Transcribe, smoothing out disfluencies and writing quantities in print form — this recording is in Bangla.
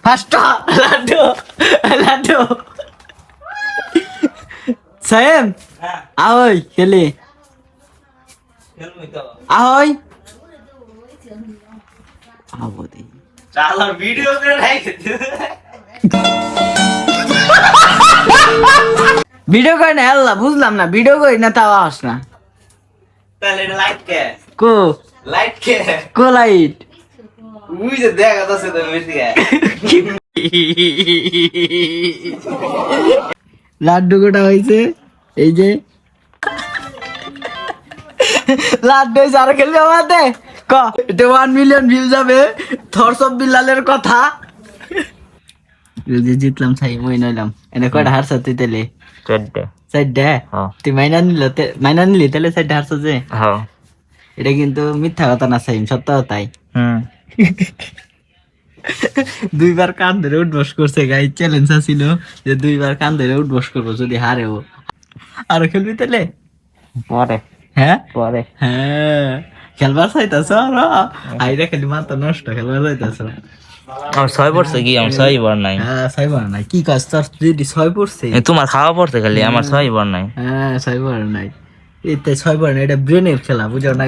ফার্স্ট লাড্ডু লাড্ডু সাহেব ahoy খেলি ahoy আবো দে চালার ভিডিও করে রাখে ভিডিও কই না আল্লাহ বুঝলাম না ভিডিও কই না তাও আস না তাহলে light K co light K co light we যে দেখা যাচ্ছে তো মিষ্টি কে লাড্ডু গোটা হয়েছে এই যে লাড্ডু আর খেলবে আমাদের ক এটা 1 মিলিয়ন ভিউ যাবে থরস অফ বিলালের কথা যদি জিতলাম ছাই মই নইলাম এনে কয়টা হারছ তুই তেলে 4টা তুই মাইনা নিলি তাহলে 4টা হারছ যে এটা কিন্তু মিথ্যা কথা না সাইম সত্য কথাই দুইবার কান ধরে উঠবস করছে গাই চ্যালেঞ্জ ছিল যে দুইবার কান ধরে উঠবস করবো যদি হারেও আর খেলবি তাহলে পরে হ্যাঁ পরে হ্যাঁ খেলবার চাইতাছ আর আইরা খালি মাথা নষ্ট খেলবার চাইতাছ আমার 6 পড়ছে কি আমার 6 বার নাই হ্যাঁ সাইবার নাই কি কাজ তোর যদি 6 পড়ছে তোমার খাওয়া পড়ছে খালি আমার 6 বার নাই হ্যাঁ সাইবার নাই এতে 6 বার না এটা ব্রেনের খেলা বুঝো না